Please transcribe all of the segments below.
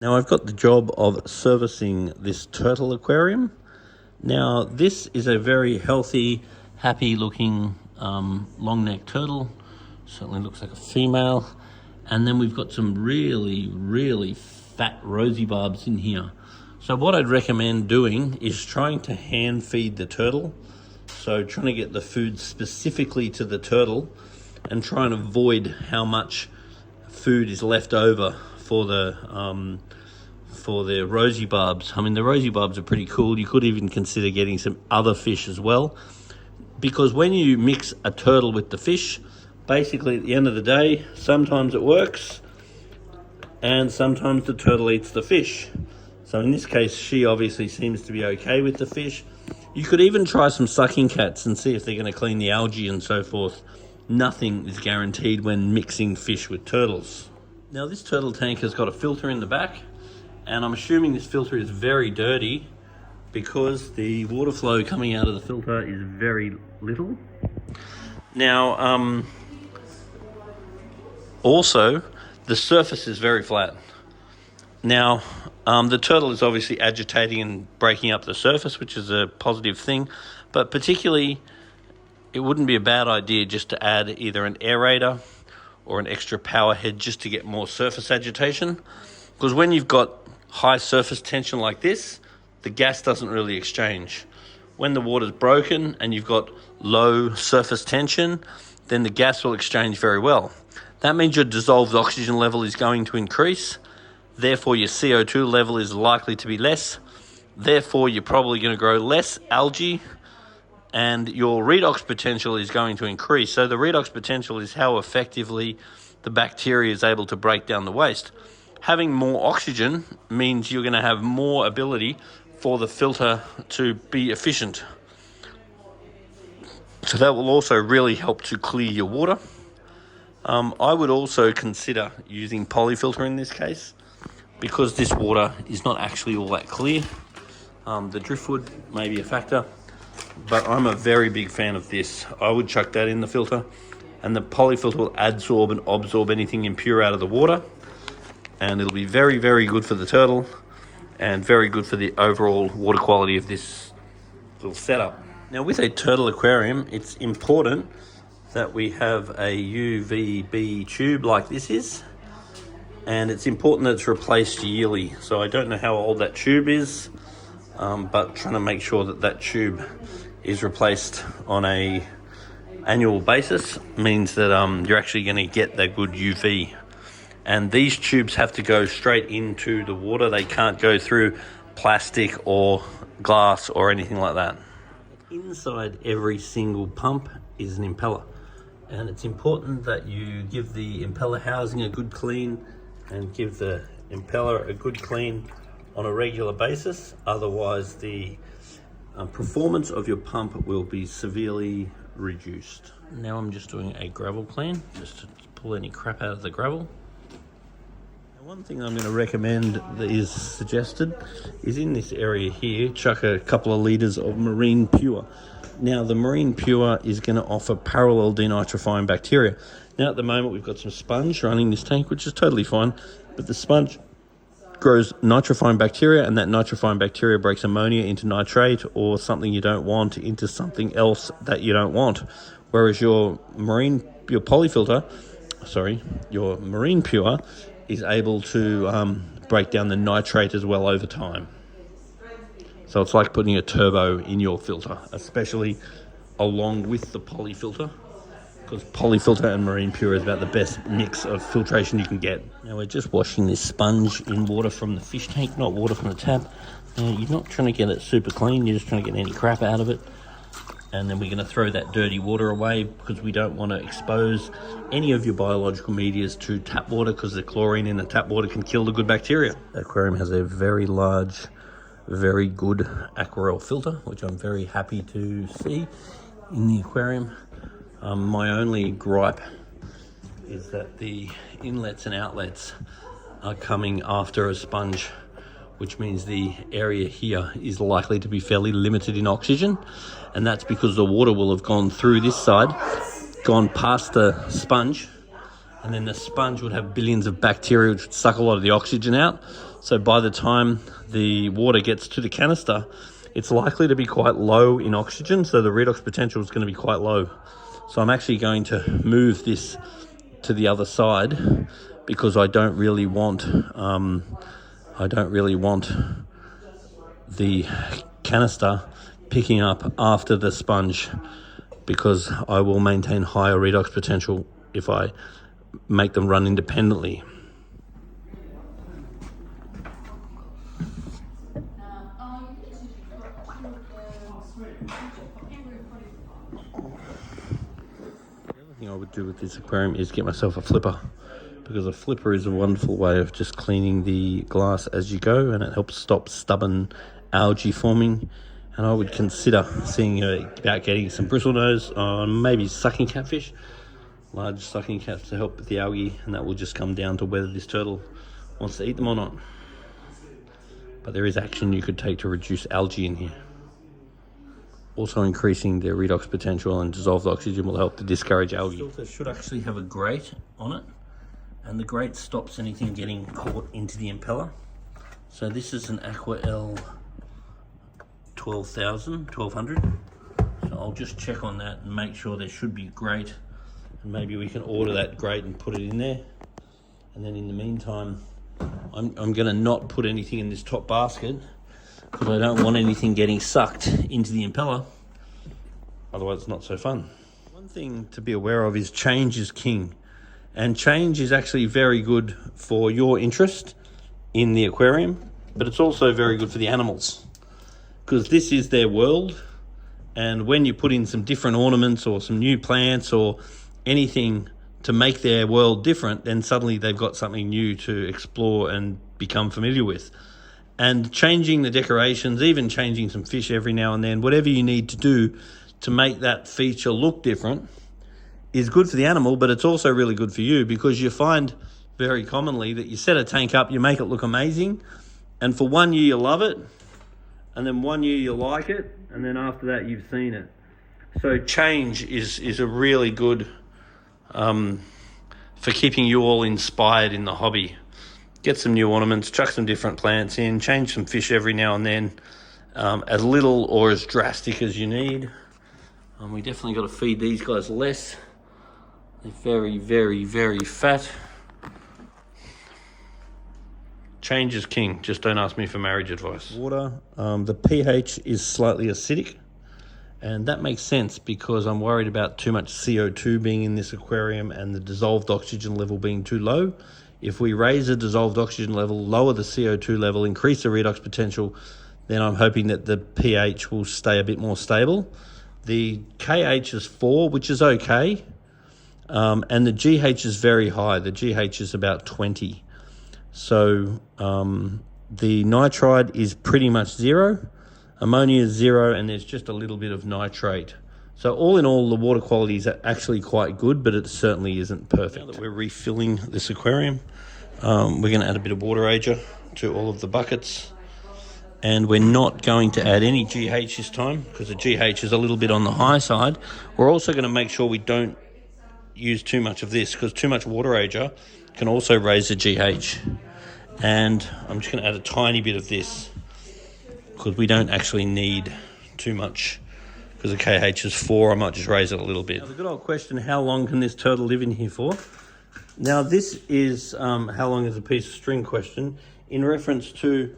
Now I've got the job of servicing this turtle aquarium. Now this is a very healthy, happy looking long-necked turtle. Certainly looks like a female. And then we've got some really fat rosy barbs in here. So what I'd recommend doing is trying to hand feed the turtle. So trying to get the food specifically to the turtle and try and avoid how much food is left over for the rosy barbs. I mean, the rosy barbs are pretty cool. You could even consider getting some other fish as well, because when you mix a turtle with the fish, basically at the end of the day, sometimes it works and sometimes the turtle eats the fish. So in this case, she obviously seems to be okay with the fish. You could even try some sucking cats and see if they're going to clean the algae and so forth. Nothing is guaranteed when mixing fish with turtles. Now this turtle tank has got a filter in the back, and I'm assuming this filter is very dirty because the water flow coming out of the filter is very little. Now, also, the surface is very flat. Now, the turtle is obviously agitating and breaking up the surface, which is a positive thing, but particularly it wouldn't be a bad idea just to add either an aerator or an extra power head just to get more surface agitation, because when you've got high surface tension like this, the gas doesn't really exchange. When the water's broken and you've got low surface tension, then the gas will exchange very well. That means your dissolved oxygen level is going to increase. Therefore, your CO2 level is likely to be less. Therefore, you're probably going to grow less algae and your redox potential is going to increase. So the redox potential is how effectively the bacteria is able to break down the waste. Having more oxygen means you're going to have more ability for the filter to be efficient. So that will also really help to clear your water. I would also consider using polyfilter in this case, because this water is not actually all that clear. The driftwood may be a factor, but I'm a very big fan of this. I would chuck that in the filter, and the polyfilter will adsorb and absorb anything impure out of the water, and it'll be very good for the turtle and very good for the overall water quality of this little setup. Now with a turtle aquarium, it's important that we have a UVB tube like this is, and it's important that it's replaced yearly. So I don't know how old that tube is, but trying to make sure that that tube is replaced on a annual basis means that you're actually going to get that good UV. And these tubes have to go straight into the water. They can't go through plastic or glass or anything like that. Inside every single pump is an impeller, and it's important that you give the impeller housing a good clean and give the impeller a good clean on a regular basis. Otherwise the performance of your pump will be severely reduced. Now I'm just doing a gravel clean just to pull any crap out of the gravel. One thing I'm going to recommend that is suggested is in this area here, chuck a couple of litres of Marine Pure. Now the Marine Pure is going to offer parallel denitrifying bacteria. Now at the moment we've got some sponge running this tank, which is totally fine, but the sponge grows nitrifying bacteria, and that nitrifying bacteria breaks ammonia into nitrate or something you don't want into something else that you don't want. Whereas your Marine Pure is able to break down the nitrate as well over time. So it's like putting a turbo in your filter, especially along with the polyfilter, because polyfilter and Marine Pure is about the best mix of filtration you can get. Now we're just washing this sponge in water from the fish tank, not water from the tap. Now you're not trying to get it super clean, you're just trying to get any crap out of it. And then we're going to throw that dirty water away because we don't want to expose any of your biological medias to tap water, because the chlorine in the tap water can kill the good bacteria. The aquarium has a very large, very good Aquarel filter, which I'm very happy to see in the aquarium. My only gripe is that the inlets and outlets are coming after a sponge, which means the area here is likely to be fairly limited in oxygen, and that's because the water will have gone through this side, gone past the sponge, and then the sponge would have billions of bacteria which would suck a lot of the oxygen out. So by the time the water gets to the canister, it's likely to be quite low in oxygen, so the redox potential is going to be quite low. So I'm actually going to move this to the other side because I don't really want the canister picking up after the sponge, because I will maintain higher redox potential if I make them run independently. The other thing I would do with this aquarium is get myself a flipper, because a flipper is a wonderful way of just cleaning the glass as you go, and it helps stop stubborn algae forming. And I would consider seeing about getting some bristlenose on maybe sucking catfish, large sucking cats, to help with the algae, and that will just come down to whether this turtle wants to eat them or not. But there is action you could take to reduce algae in here. Also, increasing their redox potential and dissolved oxygen will help to discourage algae. The filter should actually have a grate on it, and the grate stops anything getting caught into the impeller. So this is an Aqua L 1200. So I'll just check on that and make sure there should be a grate, and maybe we can order that grate and put it in there. And then in the meantime, I'm going to not put anything in this top basket because I don't want anything getting sucked into the impeller. Otherwise it's not so fun. One thing to be aware of is change is king. And change is actually very good for your interest in the aquarium, but it's also very good for the animals, because this is their world. And when you put in some different ornaments or some new plants or anything to make their world different, then suddenly they've got something new to explore and become familiar with. And changing the decorations, even changing some fish every now and then, whatever you need to do to make that feature look different, is good for the animal, but it's also really good for you, because you find very commonly that you set a tank up, you make it look amazing, and for 1 year you love it, and then 1 year you like it, and then after that you've seen it. So change is a really good for keeping you all inspired in the hobby. Get some new ornaments, chuck some different plants in, change some fish every now and then, as little or as drastic as you need. We definitely got to feed these guys less. They're very, very, very fat. Change is king. Just don't ask me for marriage advice. Water, the pH is slightly acidic, and that makes sense because I'm worried about too much CO2 being in this aquarium and the dissolved oxygen level being too low. If we raise the dissolved oxygen level, lower the CO2 level, increase the redox potential, then I'm hoping that the pH will stay a bit more stable. The KH is 4, which is okay. And the GH is very high. The GH is about 20. So the nitride is pretty much 0. Ammonia is 0, and there's just a little bit of nitrate. So all in all, the water quality is actually quite good, but it certainly isn't perfect. Now that we're refilling this aquarium, we're going to add a bit of water ager to all of the buckets. And we're not going to add any GH this time because the GH is a little bit on the high side. We're also going to make sure we don't use too much of this, because too much water ager can also raise the GH. And I'm just going to add a tiny bit of this because we don't actually need too much, because the KH is 4. I might just raise it a little bit. Now, the good old question, how long can this turtle live in here for? Now this is how long is a piece of string question in reference to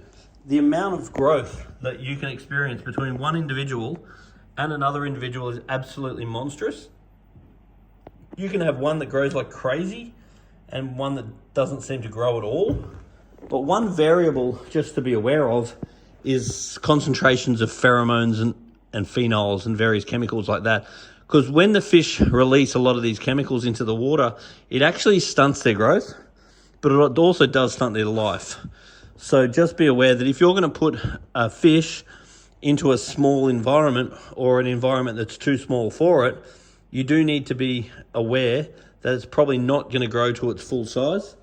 the amount of growth that you can experience between one individual and another individual is absolutely monstrous. You can have one that grows like crazy and one that doesn't seem to grow at all. But one variable just to be aware of is concentrations of pheromones and phenols and various chemicals like that. Because when the fish release a lot of these chemicals into the water, it actually stunts their growth, but it also does stunt their life. So just be aware that if you're going to put a fish into a small environment or an environment that's too small for it, you do need to be aware that it's probably not going to grow to its full size,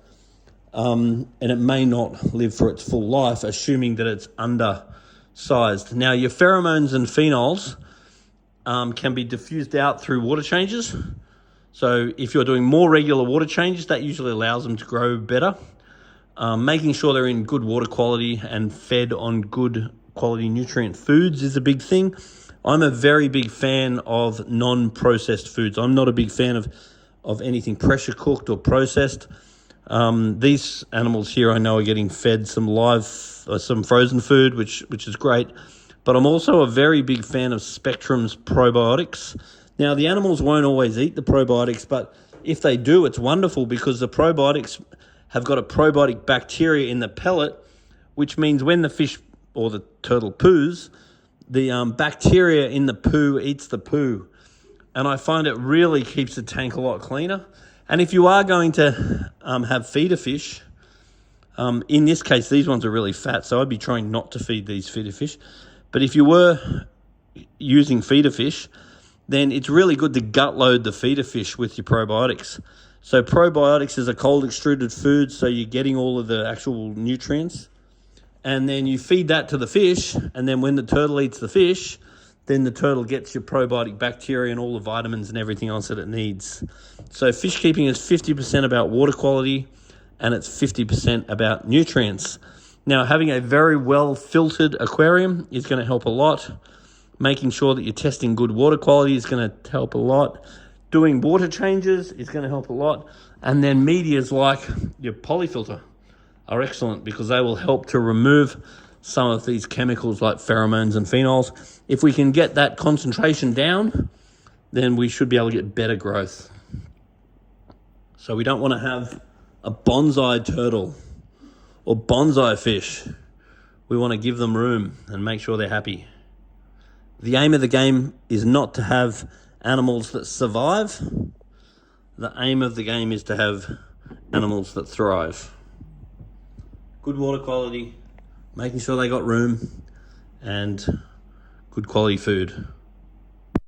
and it may not live for its full life, assuming that it's undersized. Now, your pheromones and phenols can be diffused out through water changes. So if you're doing more regular water changes, that usually allows them to grow better. Making sure they're in good water quality and fed on good quality nutrient foods is a big thing. I'm a very big fan of non-processed foods. I'm not a big fan of anything pressure cooked or processed. These animals here I know are getting fed some some frozen food, which is great. But I'm also a very big fan of Spectrum's probiotics. Now, the animals won't always eat the probiotics, but if they do, it's wonderful because the probiotics have got a probiotic bacteria in the pellet, which means when the fish or the turtle poos, the bacteria in the poo eats the poo. And I find it really keeps the tank a lot cleaner. And if you are going to have feeder fish, in this case, these ones are really fat, so I'd be trying not to feed these feeder fish. But if you were using feeder fish, then it's really good to gut load the feeder fish with your probiotics. So probiotics is a cold extruded food, so you're getting all of the actual nutrients. And then you feed that to the fish, and then when the turtle eats the fish, then the turtle gets your probiotic bacteria and all the vitamins and everything else that it needs. So fish keeping is 50% about water quality, and it's 50% about nutrients. Now, having a very well-filtered aquarium is going to help a lot. Making sure that you're testing good water quality is going to help a lot. Doing water changes is going to help a lot. And then medias like your polyfilter are excellent because they will help to remove some of these chemicals like pheromones and phenols. If we can get that concentration down, then we should be able to get better growth. So we don't want to have a bonsai turtle or bonsai fish. We want to give them room and make sure they're happy. The aim of the game is not to have animals that survive. The aim of the game is to have animals that thrive. Good water quality, making sure they got room, and good quality food.